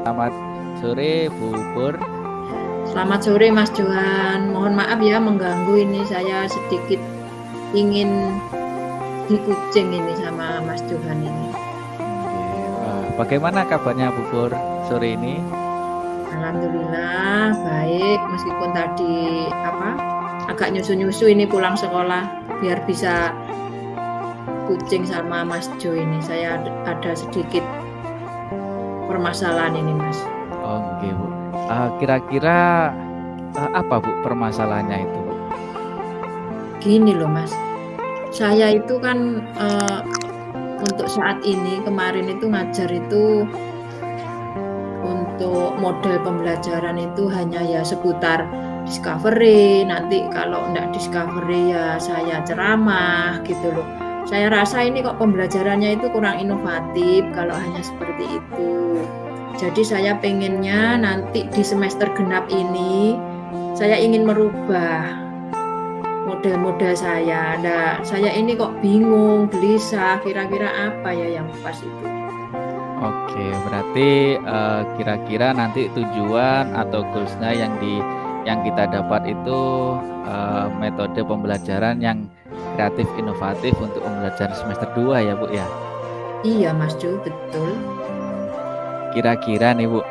Selamat sore Bu Pur. Selamat sore Mas Johan. Mohon maaf ya mengganggu ini, saya sedikit ingin dikucing ini sama Mas Johan ini. Bagaimana kabarnya Bu Pur sore ini? Alhamdulillah baik, meskipun tadi agak nyusu-nyusu ini pulang sekolah biar bisa kucing sama Mas Jo ini. Saya ada sedikit permasalahan ini Mas. Oke Bu. Kira-kira apa Bu permasalahannya itu Bu? Gini loh Mas, saya itu kan untuk saat ini kemarin itu ngajar itu untuk model pembelajaran itu hanya ya seputar discovery, nanti kalau enggak discovery ya saya ceramah gitu loh. Saya rasa ini kok pembelajarannya itu kurang inovatif kalau hanya seperti itu. Jadi saya pengennya nanti di semester genap ini saya ingin merubah model-model saya. Nah, saya ini kok bingung, gelisah, kira-kira apa ya yang pas itu. Oke, berarti kira-kira nanti tujuan atau goalsnya yang kita dapat itu metode pembelajaran yang kreatif inovatif untuk pembelajaran semester 2 ya Bu ya? Iya Mas Jo, betul. Kira-kira nih Bu,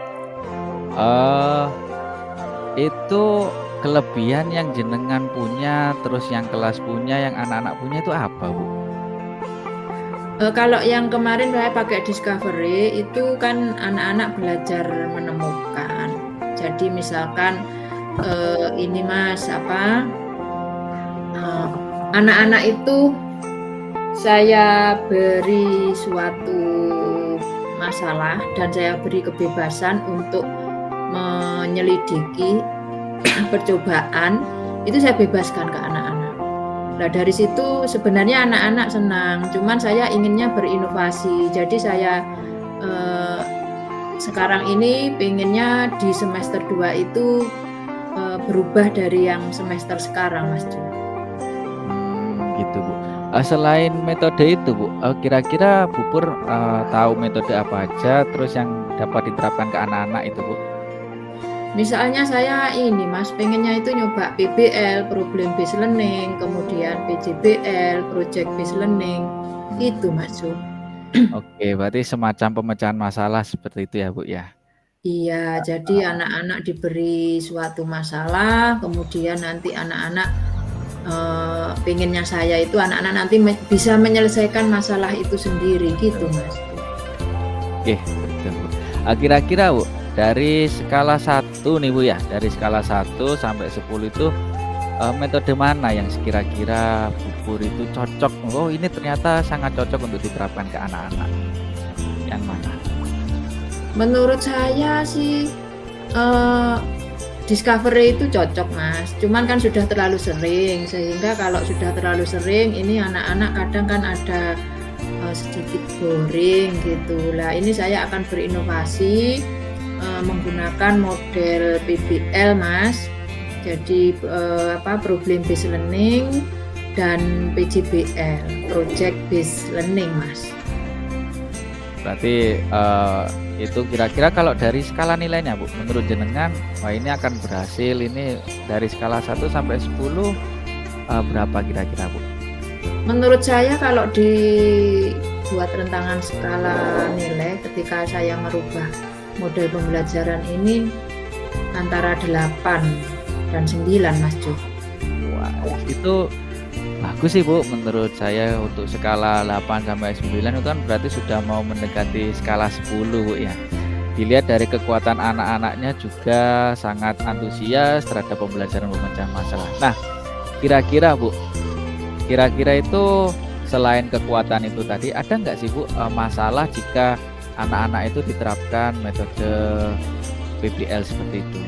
itu kelebihan yang jenengan punya, terus yang kelas punya, yang anak-anak punya itu apa Bu? Kalau yang kemarin saya pakai discovery itu kan anak-anak belajar menemukan. Jadi misalkan ini Mas anak-anak itu saya beri suatu masalah dan saya beri kebebasan untuk menyelidiki percobaan, itu saya bebaskan ke anak-anak. Nah dari situ sebenarnya anak-anak senang, cuman saya inginnya berinovasi. Jadi saya sekarang ini pengennya di semester 2 itu berubah dari yang semester sekarang Mas Jo. Gitu Bu. Selain metode itu Bu, kira-kira Bu Pur tahu metode apa aja terus yang dapat diterapkan ke anak-anak itu Bu? Misalnya saya ini Mas, pengennya itu nyoba PBL, Problem Based Learning, kemudian PJBL, Project Based Learning, itu Mas Jo. Oke, berarti semacam pemecahan masalah seperti itu ya Bu ya? Iya, jadi anak-anak diberi suatu masalah, kemudian nanti anak-anak pengennya saya itu anak-anak nanti bisa menyelesaikan masalah itu sendiri gitu Mas. Oke, betul Bu. Kira-kira Bu, dari skala 1 nih Bu ya, dari skala 1 sampai 10 itu metode mana yang sekira-kira Bu Pur itu cocok? Oh ini ternyata sangat cocok untuk diterapkan ke anak-anak. Yang mana? Menurut saya sih discovery itu cocok Mas, cuman kan sudah terlalu sering, sehingga kalau sudah terlalu sering ini anak-anak kadang kan ada sedikit boring gitu. Lah ini saya akan berinovasi menggunakan model PBL Mas. Jadi Problem Based Learning dan PJBL, Project Based Learning Mas. Berarti itu kira-kira kalau dari skala nilainya Bu, menurut jenengan wah ini akan berhasil, ini dari skala 1 sampai 10 berapa kira-kira Bu? Menurut saya kalau dibuat rentangan skala nilai ketika saya merubah model pembelajaran ini antara 8 dan 9 Mas Jo. Wah, itu bagus sih Bu, menurut saya untuk skala 8 sampai 9 itu kan berarti sudah mau mendekati skala 10 Bu ya. Dilihat dari kekuatan anak-anaknya juga sangat antusias terhadap pembelajaran pemecahan masalah. Nah, kira-kira Bu, kira-kira itu selain kekuatan itu tadi ada nggak sih Bu masalah jika anak-anak itu diterapkan metode PBL seperti itu?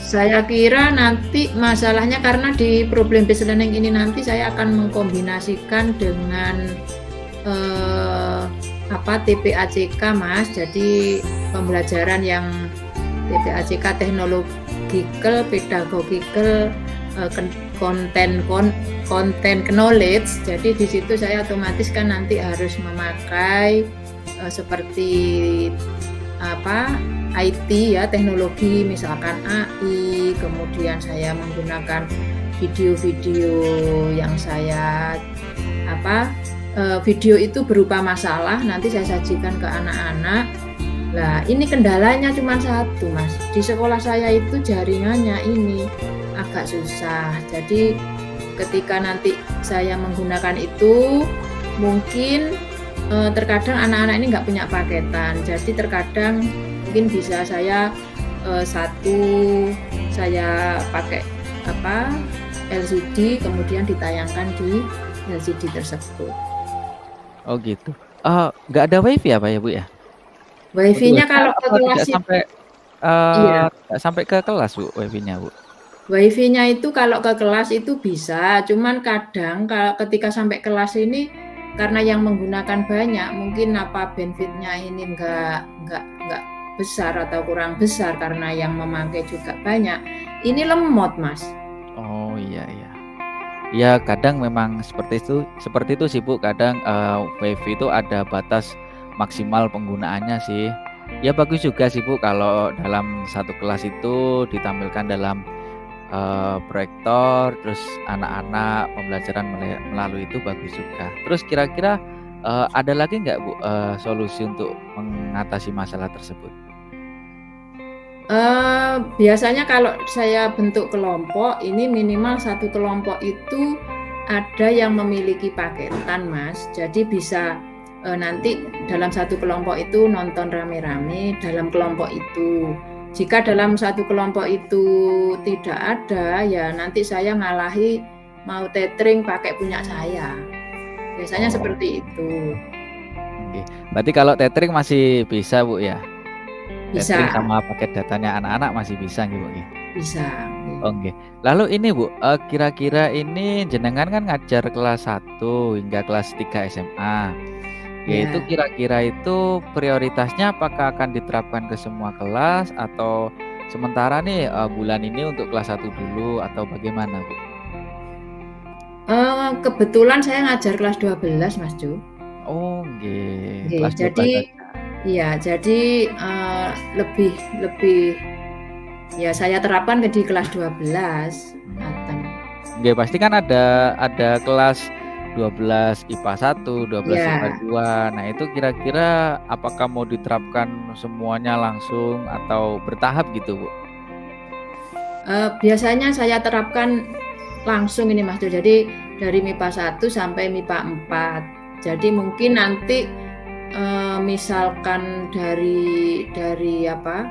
Saya kira nanti masalahnya karena di Problem Based Learning ini nanti saya akan mengkombinasikan dengan TPACK Mas. Jadi pembelajaran yang TPACK Technological, Pedagogical, Content Knowledge. Jadi di situ saya otomatis kan nanti harus memakai seperti apa, IT ya, teknologi misalkan AI, kemudian saya menggunakan video-video yang saya apa, video itu berupa masalah nanti saya sajikan ke anak-anak. Lah ini kendalanya cuma satu Mas, di sekolah saya itu jaringannya ini agak susah. Jadi ketika nanti saya menggunakan itu, mungkin terkadang anak-anak ini nggak punya paketan. Jadi terkadang mungkin bisa saya satu saya pakai apa LCD kemudian ditayangkan di LCD tersebut. Oh gitu. Nggak ada WiFi apa ya Bu ya? Untuk WiFi-nya WiFi kalau ke apa kelas tidak sampai iya. nggak sampai ke kelas Bu WiFi-nya Bu? WiFi-nya itu kalau ke kelas itu bisa, cuman kadang kalau ketika sampai kelas ini karena yang menggunakan banyak, mungkin apa bandwidth-nya ini enggak besar atau kurang besar karena yang memakai juga banyak. Ini lemot, Mas. Oh iya iya. Ya kadang memang seperti itu sih Bu. Kadang WiFi itu ada batas maksimal penggunaannya sih. Ya bagus juga sih Bu kalau dalam satu kelas itu ditampilkan dalam proyektor, terus anak-anak pembelajaran melalui itu bagus juga. Terus kira-kira ada lagi nggak Bu solusi untuk mengatasi masalah tersebut? Biasanya kalau saya bentuk kelompok, ini minimal satu kelompok itu ada yang memiliki paketan, Mas. Jadi bisa nanti dalam satu kelompok itu nonton rame-rame dalam kelompok itu. Jika dalam satu kelompok itu tidak ada, ya nanti saya ngalahi mau tethering pakai punya saya. Biasanya Oh, seperti itu. oke. Berarti kalau tethering masih bisa Bu ya? Tethering Bisa, sama paket datanya anak-anak masih bisa gitu Bu? bisa. Oke. Lalu ini Bu, kira-kira ini jenengan kan ngajar kelas 1 hingga kelas 3 SMA. Yaitu Ya. kira-kira itu prioritasnya apakah akan diterapkan ke semua kelas atau sementara nih bulan ini untuk kelas 1 dulu atau bagaimana Bu? Kebetulan saya ngajar kelas 12 Mas Jo. Oh nggih, Nggih, kelas 12 jadi saja. iya, jadi lebih lebih ya saya terapkan di kelas 12, ngoten. Nggih, pasti kan ada kelas 12 IPA 1, 12 IPA Ya, 2. Nah, itu kira-kira apakah mau diterapkan semuanya langsung atau bertahap gitu, Bu? biasanya saya terapkan langsung ini Mas Jo, jadi dari MIPA 1 sampai MIPA 4. Jadi mungkin nanti, misalkan dari apa,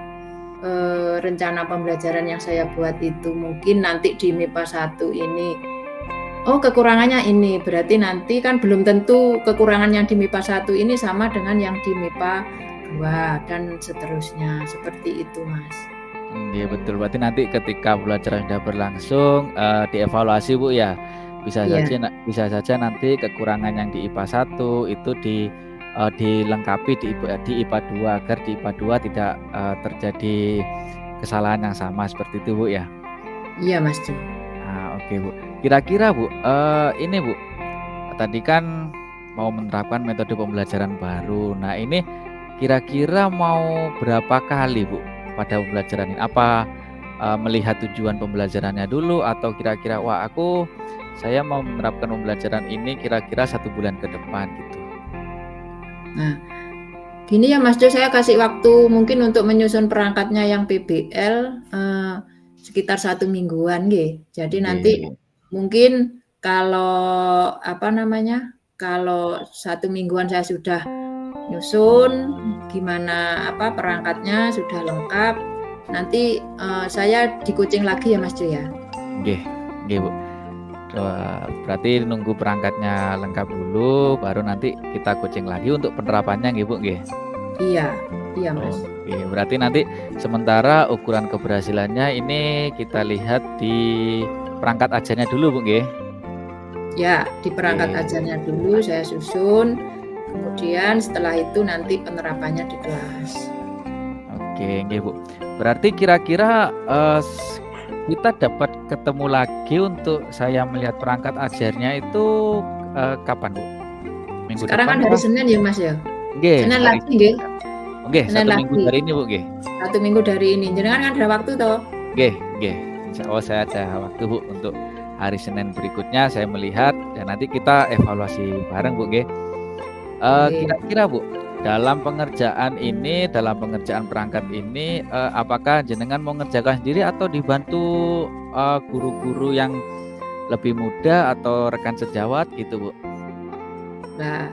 rencana pembelajaran yang saya buat itu mungkin nanti di MIPA 1 ini, oh kekurangannya ini, berarti nanti kan belum tentu kekurangan yang di MIPA 1 ini sama dengan yang di MIPA 2 dan seterusnya, seperti itu Mas. Nggih, betul. Berarti nanti ketika pembelajaran sudah berlangsung, dievaluasi, Bu, ya. Iya, Bisa saja nanti kekurangan yang di IPA 1 itu dilengkapi di IPA 2 agar di IPA 2 tidak terjadi kesalahan yang sama seperti itu, Bu, ya. iya Mas Jo. Oke Bu. Kira-kira Bu, ini Bu, tadi kan mau menerapkan metode pembelajaran baru. Nah ini kira-kira mau berapa kali Bu pada pembelajaran ini? Apa melihat tujuan pembelajarannya dulu atau kira-kira saya mau menerapkan pembelajaran ini kira-kira 1 bulan ke depan gitu? Nah, gini ya Mas Jo, saya kasih waktu mungkin untuk menyusun perangkatnya yang PBL, sekitar 1 mingguan nggih. Jadi nanti Nggih. mungkin kalau apa namanya, kalau 1 mingguan saya sudah nyusun gimana apa perangkatnya sudah lengkap, nanti saya di-coaching lagi ya Mas Jo ya? Nggih, nggih Bu. Berarti nunggu perangkatnya lengkap dulu, baru nanti kita coaching lagi untuk penerapannya nggih Bu, nggih? Iya, iya Mas. Oke, berarti nanti sementara ukuran keberhasilannya ini kita lihat di perangkat ajarnya dulu Bu, nggih? Ya, di perangkat Oke. ajarnya dulu saya susun, kemudian setelah itu nanti penerapannya di kelas. Oke, nggih Bu. Berarti kira-kira kita dapat ketemu lagi untuk saya melihat perangkat ajarnya itu kapan Bu? Minggu Sekarang depan kan hari kah? Senin ya Mas ya? Nggih, Senin hari lagi nggih? Nggih, Senin 1 minggu lagi. dari ini, Bu, nggih. 1 minggu dari ini. Jenengan kan ada waktu toh? Nggih nggih. Oh, saya ada waktu, Bu, untuk hari Senin berikutnya saya melihat dan nanti kita evaluasi bareng, Bu, nggih. Nggih. Kira-kira, Bu, dalam pengerjaan ini, dalam pengerjaan perangkat ini, apakah jenengan mau ngerjakan sendiri atau dibantu, guru-guru yang lebih muda atau rekan sejawat gitu, Bu? Nah,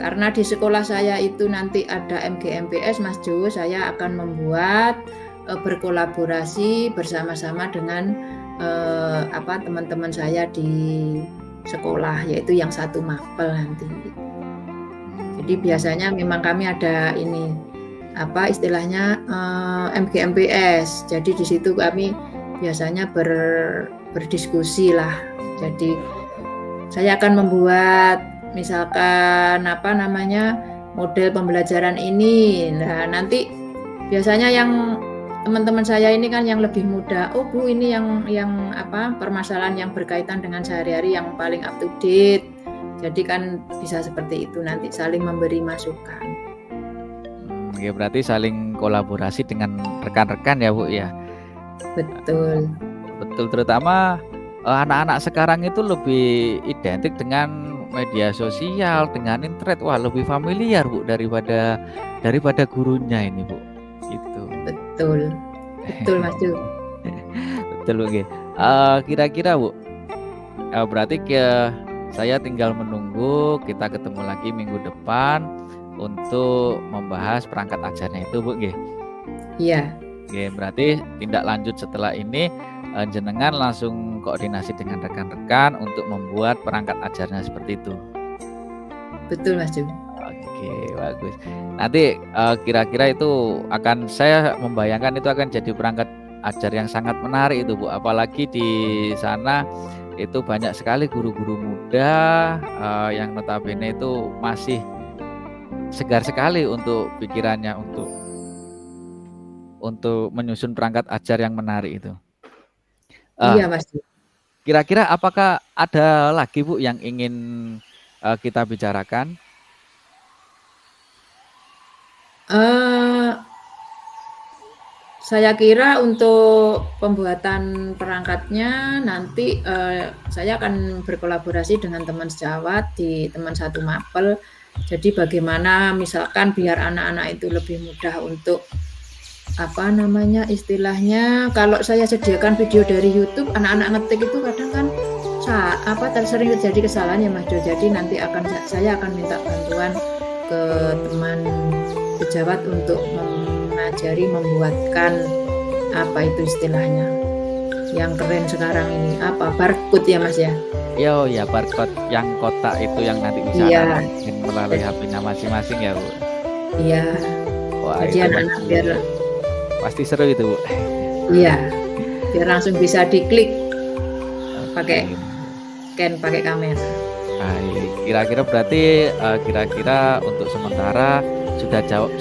karena di sekolah saya itu nanti ada MGMPS, Mas Jo, saya akan membuat berkolaborasi bersama-sama dengan teman-teman saya di sekolah, yaitu yang satu mapel nanti. Jadi biasanya memang kami ada ini istilahnya MGMPS. Jadi di situ kami biasanya berdiskusi lah. Jadi saya akan membuat misalkan model pembelajaran ini. Nah, nanti biasanya yang teman-teman saya ini kan yang lebih muda. Oh, Bu, ini yang permasalahan yang berkaitan dengan sehari-hari yang paling up to date. Jadi kan bisa seperti itu, nanti saling memberi masukan. Ya, berarti saling kolaborasi dengan rekan-rekan ya, Bu, ya. Betul. Betul, terutama anak-anak sekarang itu lebih identik dengan media sosial, dengan internet. Wah, lebih familiar, Bu, daripada gurunya ini, Bu. Gitu. Betul. Betul, Mas Jo. Betul, Bu. Kira-kira, Bu, berarti saya tinggal menunggu kita ketemu lagi minggu depan untuk membahas perangkat ajarnya itu, Bu, nggih. Iya. Oke, berarti tindak lanjut setelah ini jenengan langsung koordinasi dengan rekan-rekan untuk membuat perangkat ajarnya seperti itu. Betul, Mas Jo. Oke, bagus. Nanti kira-kira itu saya membayangkan itu akan jadi perangkat ajar yang sangat menarik itu, Bu. Apalagi di sana itu banyak sekali guru-guru muda yang notabene itu masih segar sekali untuk pikirannya untuk menyusun perangkat ajar yang menarik itu. Iya, Mas. Kira-kira apakah ada lagi, Bu, yang ingin kita bicarakan? Saya kira untuk pembuatan perangkatnya nanti saya akan berkolaborasi dengan teman sejawat di teman satu mapel. Jadi bagaimana misalkan biar anak-anak itu lebih mudah untuk istilahnya kalau saya sediakan video dari YouTube, anak-anak ngetik itu kadang kan sering terjadi kesalahan ya, Mas Jo. Jadi nanti saya akan minta bantuan ke teman sejawat untuk mengajari membuatkan istilahnya yang keren sekarang ini barcode ya, Mas ya. Ya, barcode yang kotak itu yang nanti bisa melalui HP-nya masing-masing ya, Bu. Iya. Wah, jadi anak-anak biar pasti seru itu, Bu. Iya, biar langsung bisa diklik pakai scan pakai kamera. Kira-kira berarti untuk sementara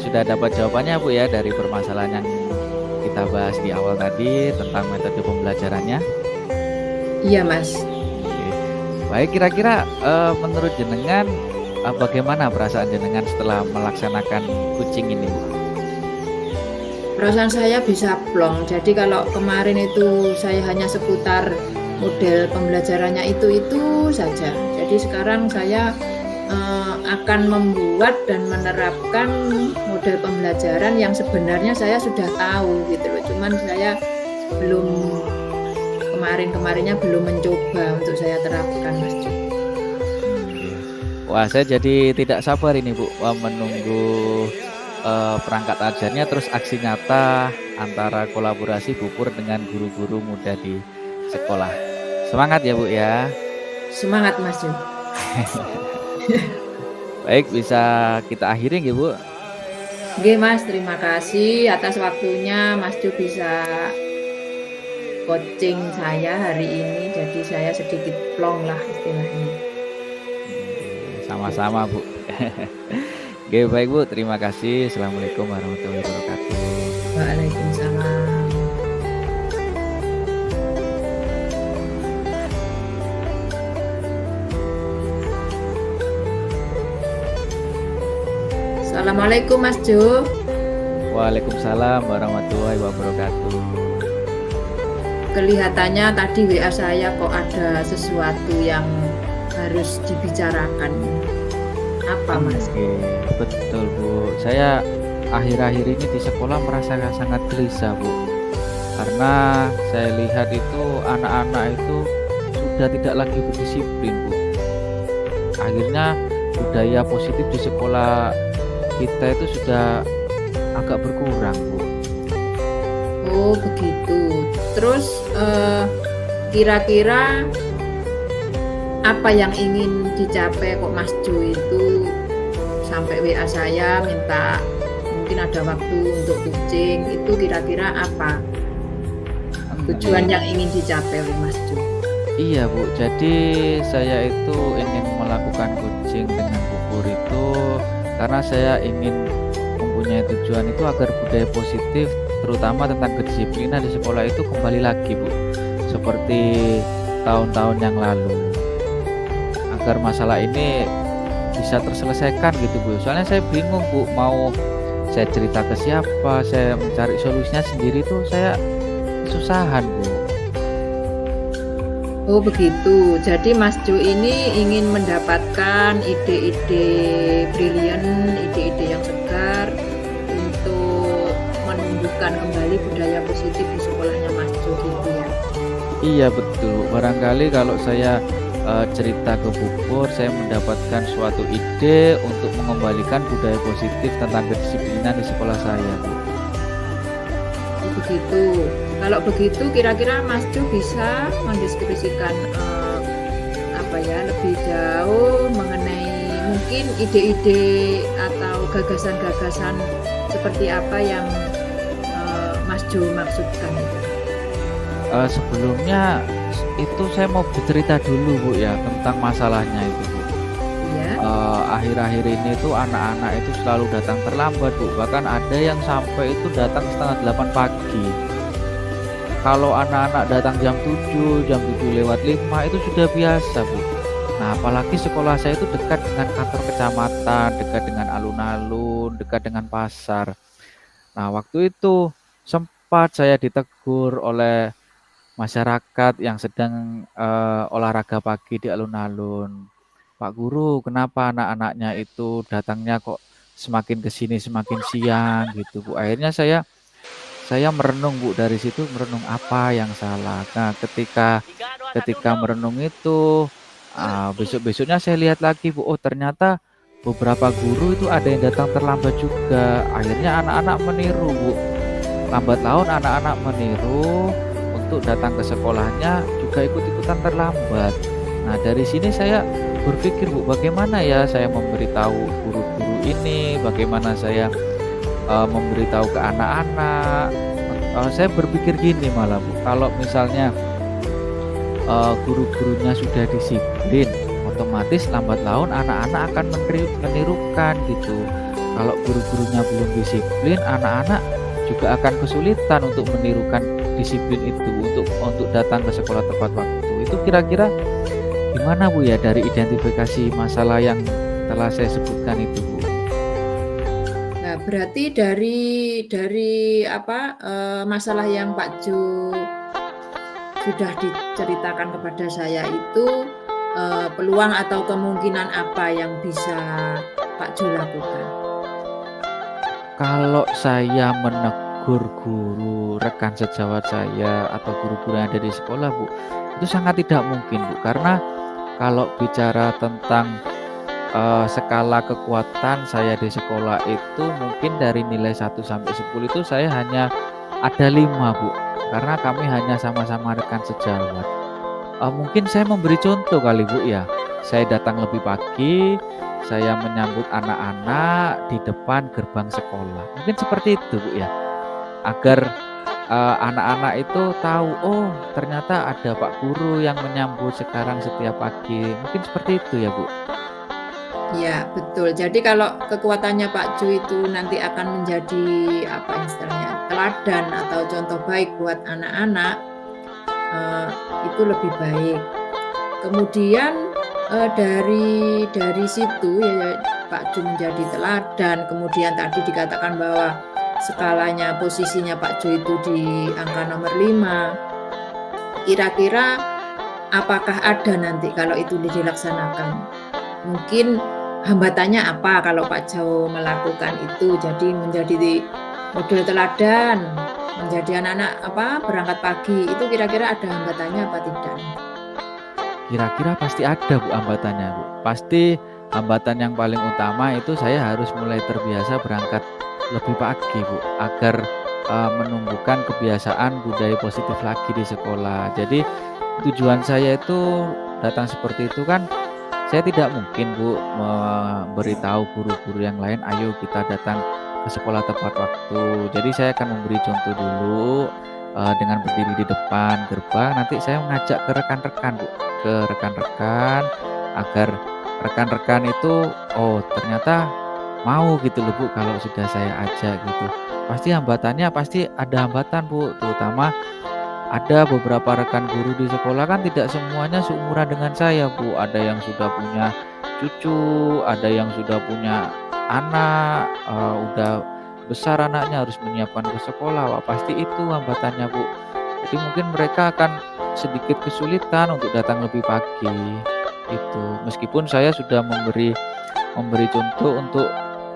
sudah dapat jawabannya, Bu, ya, dari permasalahan yang kita bahas di awal tadi tentang metode pembelajarannya. Iya, Mas. Baik, kira-kira menurut jenengan bagaimana perasaan jenengan setelah melaksanakan coaching ini, Bu? Perasaan saya bisa plong. Jadi kalau kemarin itu saya hanya seputar model pembelajarannya itu saja. Jadi sekarang saya akan membuat dan menerapkan model pembelajaran yang sebenarnya saya sudah tahu gitu loh. Cuman saya kemarinnya belum mencoba untuk saya terapkan, Mas. Wah, saya jadi tidak sabar ini, Bu, menunggu perangkat ajarnya, terus aksi nyata antara kolaborasi Pupur dengan guru-guru muda di sekolah. Semangat ya, Bu, ya. Semangat, Mas Jo. Baik, bisa kita akhiri nggih, Bu? Oke, Mas, terima kasih atas waktunya. Mas Jo bisa coaching saya hari ini, jadi saya sedikit plong lah istilahnya. Sama-sama, Bu. Oke, baik, Bu, terima kasih. Assalamualaikum warahmatullahi wabarakatuh. Waalaikumsalam. Assalamualaikum, Mas Jo. Waalaikumsalam warahmatullahi wabarakatuh. Kelihatannya tadi WA saya kok ada sesuatu yang harus dibicarakan. Apa, Mas? Oke, betul Bu. Saya akhir-akhir ini di sekolah merasa sangat gelisah Bu. Karena saya lihat itu anak-anak itu sudah tidak lagi berdisiplin Bu. Akhirnya budaya positif di sekolah kita itu sudah agak berkurang Bu. Oh, begitu. Terus kira-kira apa yang ingin dicapai kok Mas Jo itu sampai WA saya minta mungkin ada waktu untuk coaching, itu kira-kira apa tujuan yang ingin dicapai oleh Mas Jo? Iya Bu, jadi saya itu ingin melakukan coaching dengan Bu itu karena saya ingin mempunyai tujuan itu agar budaya positif terutama tentang kedisiplinan di sekolah itu kembali lagi Bu, seperti tahun-tahun yang lalu, agar masalah ini bisa terselesaikan gitu Bu. Soalnya saya bingung Bu, mau saya cerita ke siapa, saya mencari solusinya sendiri tuh saya kesusahan Bu. Oh begitu, jadi Mas Jo ini ingin mendapatkan ide-ide brilian, ide-ide yang segar untuk menumbuhkan kembali budaya positif di sekolahnya Mas Jo gitu ya. Iya betul, barangkali kalau saya cerita ke Bu Pur, saya mendapatkan suatu ide untuk mengembalikan budaya positif tentang kedisiplinan di sekolah saya Bu. Oh begitu. Kalau begitu kira-kira Mas Jo bisa mendeskripsikan apa ya lebih jauh mengenai mungkin ide-ide atau gagasan-gagasan seperti apa yang Mas Jo maksudkan itu? Sebelumnya itu saya mau bercerita dulu Bu ya tentang masalahnya itu Bu. Ya. Akhir-akhir ini tuh anak-anak itu selalu datang terlambat Bu, bahkan ada yang sampai itu datang setengah 8 pagi. Kalau anak-anak datang jam 7 lewat 5 itu sudah biasa Bu. Nah apalagi sekolah saya itu dekat dengan kantor kecamatan, dekat dengan alun-alun, dekat dengan pasar. Nah waktu itu sempat saya ditegur oleh masyarakat yang sedang olahraga pagi di alun-alun. Pak Guru, kenapa anak-anaknya itu datangnya kok semakin ke sini semakin siang gitu Bu. Akhirnya saya merenung Bu, dari situ merenung apa yang salah. Nah, ketika merenung itu besok-besoknya saya lihat lagi Bu, oh ternyata beberapa guru itu ada yang datang terlambat juga. Akhirnya anak-anak meniru Bu. Lambat laun anak-anak meniru untuk datang ke sekolahnya juga ikut-ikutan terlambat. Nah, dari sini saya berpikir Bu, bagaimana ya saya memberitahu guru-guru ini, bagaimana saya memberitahu ke anak-anak. Saya berpikir gini malah Bu, kalau misalnya guru-gurunya sudah disiplin, otomatis lambat laun anak-anak akan menirukan gitu. Kalau guru-gurunya belum disiplin, anak-anak juga akan kesulitan untuk menirukan disiplin itu untuk datang ke sekolah tepat waktu. Itu kira-kira gimana Bu ya dari identifikasi masalah yang telah saya sebutkan itu Bu? Nah, berarti dari apa masalah yang Pak Jo sudah diceritakan kepada saya itu peluang atau kemungkinan apa yang bisa Pak Jo lakukan? Kalau saya menegur guru rekan sejawat saya atau guru-guru yang ada di sekolah Bu, itu sangat tidak mungkin Bu, karena kalau bicara tentang skala kekuatan saya di sekolah itu mungkin dari nilai 1 sampai 10 itu saya hanya ada 5 Bu, karena kami hanya sama-sama rekan sejawat. Mungkin saya memberi contoh kali Bu ya, saya datang lebih pagi, saya menyambut anak-anak di depan gerbang sekolah. Mungkin seperti itu Bu ya, agar anak-anak itu tahu, oh ternyata ada Pak Guru yang menyambut sekarang setiap pagi. Mungkin seperti itu ya Bu. Ya, betul. Jadi kalau kekuatannya Pak Jo itu nanti akan menjadi apa istilahnya, teladan atau contoh baik buat anak-anak, itu lebih baik. Kemudian dari situ ya Pak Jo menjadi teladan. Kemudian tadi dikatakan bahwa skalanya posisinya Pak Jo itu di angka nomor 5, kira-kira apakah ada nanti kalau itu dilaksanakan? Mungkin hambatannya apa kalau Pak Jo melakukan itu? Jadi menjadi model teladan, menjadi anak-anak berangkat pagi, itu kira-kira ada hambatannya apa tidak? Kira-kira pasti ada Bu hambatannya Bu. Pasti hambatan yang paling utama itu saya harus mulai terbiasa berangkat lebih pagi Bu, agar menumbuhkan kebiasaan budaya positif lagi di sekolah. Jadi tujuan saya itu datang seperti itu kan, saya tidak mungkin Bu memberitahu guru-guru yang lain, ayo kita datang ke sekolah tepat waktu. Jadi saya akan memberi contoh dulu dengan berdiri di depan gerbang. Nanti saya mengajak ke rekan-rekan Bu, ke rekan-rekan agar rekan-rekan itu ternyata mau gitu loh Bu kalau sudah saya ajak gitu. Pasti hambatannya pasti ada hambatan Bu, terutama ada beberapa rekan guru di sekolah kan tidak semuanya seumuran dengan saya Bu. Ada yang sudah punya cucu, ada yang sudah punya anak, udah besar anaknya harus menyiapkan ke sekolah. Wah, pasti itu hambatannya Bu. Jadi mungkin mereka akan sedikit kesulitan untuk datang lebih pagi. Itu. Meskipun saya sudah memberi contoh untuk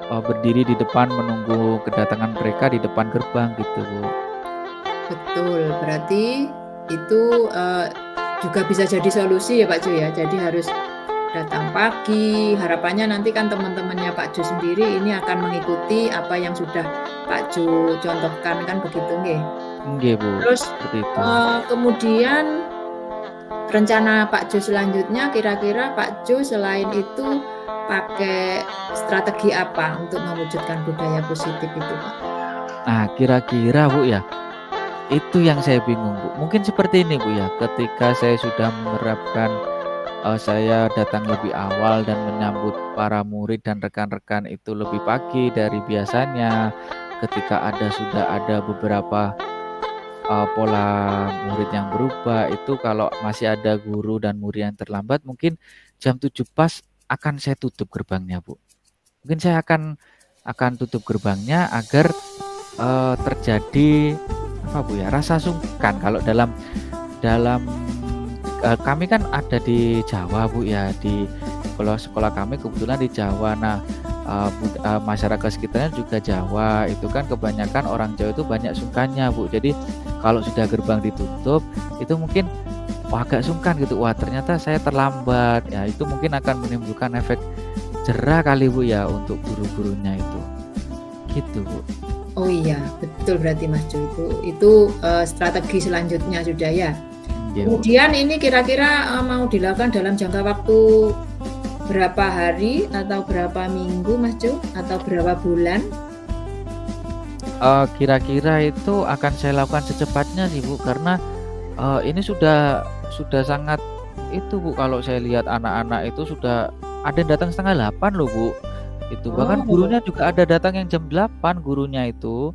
berdiri di depan menunggu kedatangan mereka di depan gerbang gitu Bu. Betul, berarti itu juga bisa jadi solusi ya Pak Jo ya. Jadi harus datang pagi. Harapannya nanti kan teman-temannya Pak Jo sendiri ini akan mengikuti apa yang sudah Pak Jo contohkan kan begitu nggih. Nggih Bu, Terus seperti itu. kemudian rencana Pak Jo selanjutnya kira-kira Pak Jo selain itu pakai strategi apa untuk mewujudkan budaya positif itu Pak? Nah, kira-kira Bu ya, itu yang saya bingung Bu. Mungkin seperti ini Bu ya, ketika saya sudah menerapkan saya datang lebih awal dan menyambut para murid dan rekan-rekan itu lebih pagi dari biasanya. Ketika sudah ada beberapa pola murid yang berubah, itu kalau masih ada guru dan murid yang terlambat, mungkin jam 7 pas akan saya tutup gerbangnya Bu. Mungkin saya akan tutup gerbangnya agar terjadi apa Bu ya, rasa sungkan. Kalau dalam kami kan ada di Jawa Bu ya, kalau sekolah kami kebetulan di Jawa. Nah, masyarakat sekitarnya juga Jawa, itu kan kebanyakan orang Jawa itu banyak sungkannya Bu. Jadi kalau sudah gerbang ditutup itu mungkin agak sungkan gitu, wah ternyata saya terlambat ya, itu mungkin akan menimbulkan efek jerah kali Bu ya untuk guru-gurunya itu gitu Bu. Oh iya, betul berarti Mas Jo itu strategi selanjutnya sudah ya. Ya, Bu. Kemudian ini kira-kira mau dilakukan dalam jangka waktu berapa hari atau berapa minggu Mas Jo atau berapa bulan? Kira-kira itu akan saya lakukan secepatnya sih Bu, karena ini sudah sangat itu Bu, kalau saya lihat anak-anak itu sudah ada yang datang setengah 8 loh Bu. Itu bahkan gurunya juga ada datang yang jam 8 gurunya itu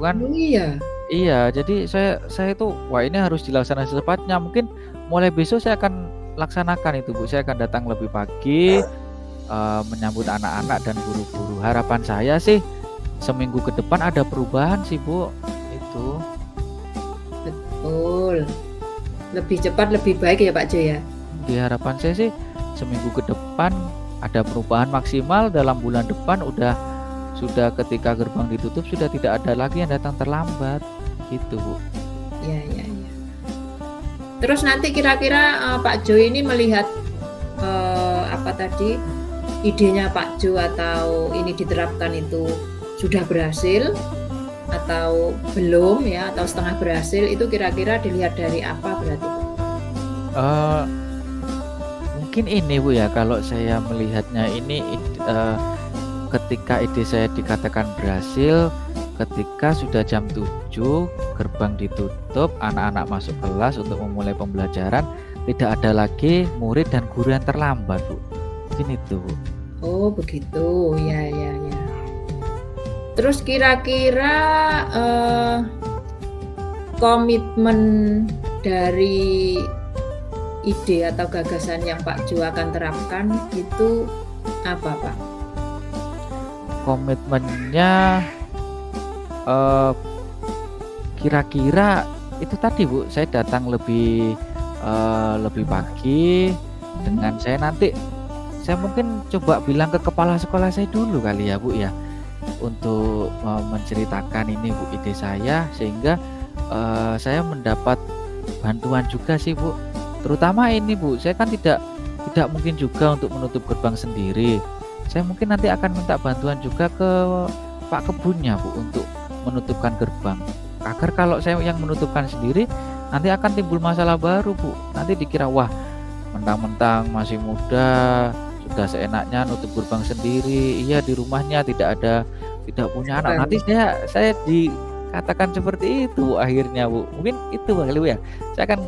kan. Oh iya. Iya, jadi saya itu wah ini harus dilaksanakan secepatnya. Mungkin mulai besok saya akan laksanakan itu Bu. Saya akan datang lebih pagi menyambut anak-anak dan guru-guru. Harapan saya sih seminggu ke depan ada perubahan sih Bu. Itu. Betul. Lebih cepat lebih baik ya Pak Jo ya. Di harapan saya sih seminggu ke depan ada perubahan maksimal. Dalam bulan depan sudah ketika gerbang ditutup sudah tidak ada lagi yang datang terlambat gitu Bu. Ya. Terus nanti kira-kira Pak Jo ini melihat apa tadi idenya Pak Jo atau ini diterapkan itu sudah berhasil atau belum ya, atau setengah berhasil, itu kira-kira dilihat dari apa berarti Pak? Mungkin ini Bu ya, kalau saya melihatnya ini ketika ide saya dikatakan berhasil ketika sudah jam 7 gerbang ditutup, anak-anak masuk kelas untuk memulai pembelajaran, tidak ada lagi murid dan guru yang terlambat Bu. Mungkin itu Bu. Oh begitu, ya. Terus kira-kira komitmen dari ide atau gagasan yang Pak Jo akan terapkan itu apa Pak? Komitmennya eee, kira-kira itu tadi Bu, saya datang lebih pagi dengan saya mungkin coba bilang ke kepala sekolah saya dulu kali ya Bu ya, untuk, menceritakan ini Bu, ide saya sehingga, saya mendapat bantuan juga sih Bu. Terutama ini Bu, saya kan tidak mungkin juga untuk menutup gerbang sendiri. Saya mungkin nanti akan minta bantuan juga ke pak kebunnya Bu, untuk menutupkan gerbang. Agar kalau saya yang menutupkan sendiri, nanti akan timbul masalah baru Bu. Nanti dikira, wah mentang-mentang masih muda, sudah seenaknya nutup gerbang sendiri, iya di rumahnya tidak punya anak. Gerbang. Nanti saya dikatakan seperti itu akhirnya Bu. Mungkin itu kali Bu ya. Saya akan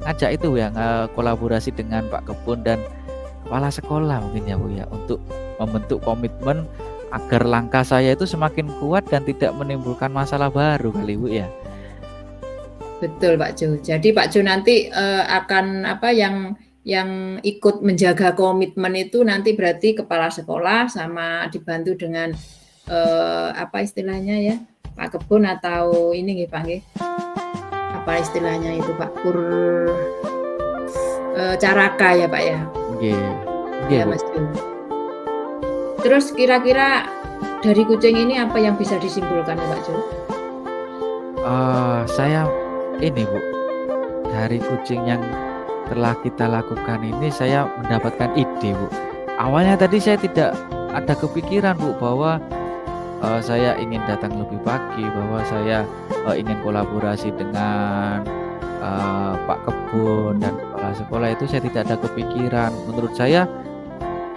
ngajak itu ya, kolaborasi dengan Pak Kebun dan kepala sekolah mungkin ya Bu ya, untuk membentuk komitmen agar langkah saya itu semakin kuat dan tidak menimbulkan masalah baru kali Bu ya. Betul Pak Jo. Jadi Pak Jo nanti, akan apa, yang ikut menjaga komitmen itu nanti berarti kepala sekolah sama dibantu dengan, apa istilahnya ya, Pak Kebun atau ini nggih Pak nggih, apa istilahnya itu Pak, caraka ya Pak ya? Nggih. Nggih Ya Bu. Mas Jo. Terus kira-kira dari kucing ini apa yang bisa disimpulkan ya Pak Jo? Saya ini Bu, dari kucing yang telah kita lakukan ini saya mendapatkan ide Bu. Awalnya tadi saya tidak ada kepikiran Bu bahwa, saya ingin datang lebih pagi, bahwa saya, ingin kolaborasi dengan, Pak Kebun dan kepala sekolah itu saya tidak ada kepikiran. Menurut saya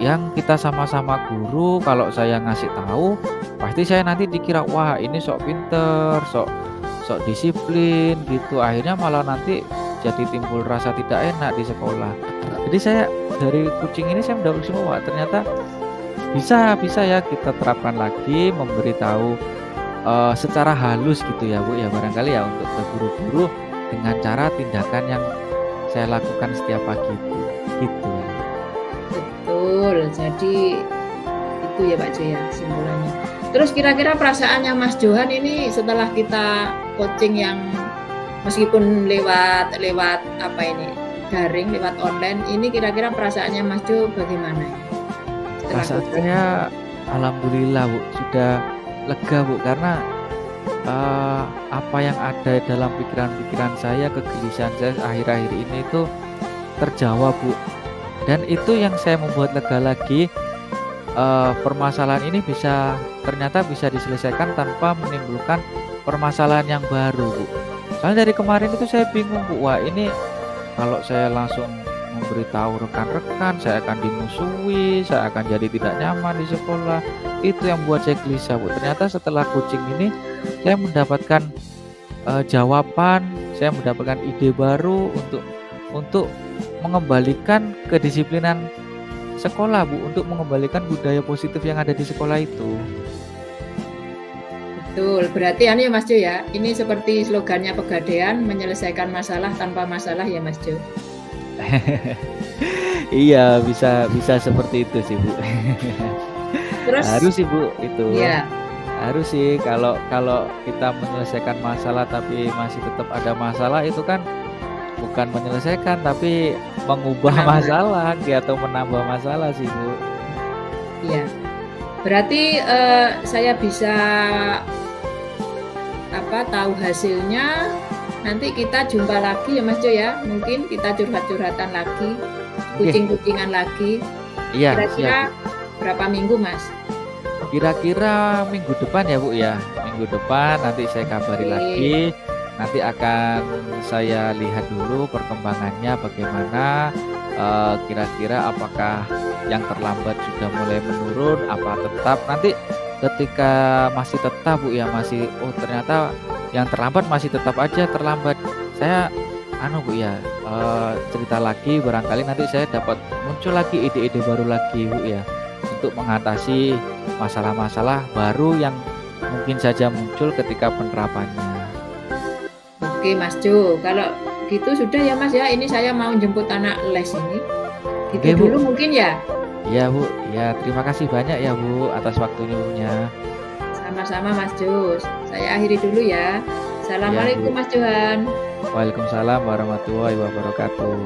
yang kita sama-sama guru, kalau saya ngasih tahu, pasti saya nanti dikira, wah ini sok pinter, sok sok disiplin gitu. Akhirnya malah nanti jadi timbul rasa tidak enak di sekolah. Jadi saya dari kucing ini saya mendapat semua, ternyata bisa ya kita terapkan lagi, memberitahu, secara halus gitu ya Bu ya, barangkali ya untuk ke guru-guru dengan cara tindakan yang saya lakukan setiap pagi itu, gitu. Betul, jadi itu ya Pak Jo ya kesimpulannya. Terus kira-kira perasaannya Mas Johan ini setelah kita coaching yang meskipun lewat apa ini, daring, lewat online, ini kira-kira perasaannya Mas Jo bagaimana ya? Setelah Perasaan coaching? saya alhamdulillah Bu, sudah lega Bu, karena, apa yang ada dalam pikiran-pikiran saya, kegelisahan saya akhir-akhir ini itu terjawab Bu. Dan itu yang saya membuat lega lagi, permasalahan ini ternyata bisa diselesaikan tanpa menimbulkan permasalahan yang baru Bu. Soalnya dari kemarin itu saya bingung Bu, wah ini kalau saya langsung memberitahu rekan-rekan, saya akan dimusuhi, saya akan jadi tidak nyaman di sekolah. Itu yang membuat saya gelisah Bu. Ternyata setelah coaching ini saya mendapatkan, jawaban, saya mendapatkan ide baru untuk mengembalikan kedisiplinan sekolah Bu, untuk mengembalikan budaya positif yang ada di sekolah itu. Betul, berarti anu ya Mas Jo ya, ini seperti slogannya Pegadaian, menyelesaikan masalah tanpa masalah ya Mas Jo? Iya, bisa seperti itu sih Bu. Terus Harus sih Bu, itu. ya, Harus sih, kalau kalau kita menyelesaikan masalah tapi masih tetap ada masalah, itu kan bukan menyelesaikan tapi mengubah menambah, masalah atau menambah masalah sih Bu. iya. Berarti, saya bisa tahu hasilnya, nanti kita jumpa lagi ya Mas Jo ya, mungkin kita curhat-curhatan lagi, Oke, kucing-kucingan lagi, iya siap Bu. kira-kira berapa minggu Mas? Kira-kira minggu depan ya Bu ya, minggu depan nanti saya kabari Oke, lagi, nanti akan saya lihat dulu perkembangannya bagaimana, kira-kira apakah yang terlambat sudah mulai menurun, apa tetap. Nanti ketika masih tetap Bu ya, oh ternyata yang terlambat masih tetap aja terlambat, saya Bu ya, cerita lagi, barangkali nanti saya dapat muncul lagi ide-ide baru lagi Bu ya, untuk mengatasi masalah-masalah baru yang mungkin saja muncul ketika penerapannya. oke Mas Jo, kalau gitu sudah ya Mas ya, ini saya mau jemput anak les ini. Oke Gitu Bu, dulu mungkin ya? iya Bu, ya terima kasih banyak ya Bu atas waktunya. Sama-sama Mas Jus. Saya akhiri dulu ya. Iya, Assalamualaikum Bu. Mas Johan. Waalaikumsalam warahmatullahi wabarakatuh.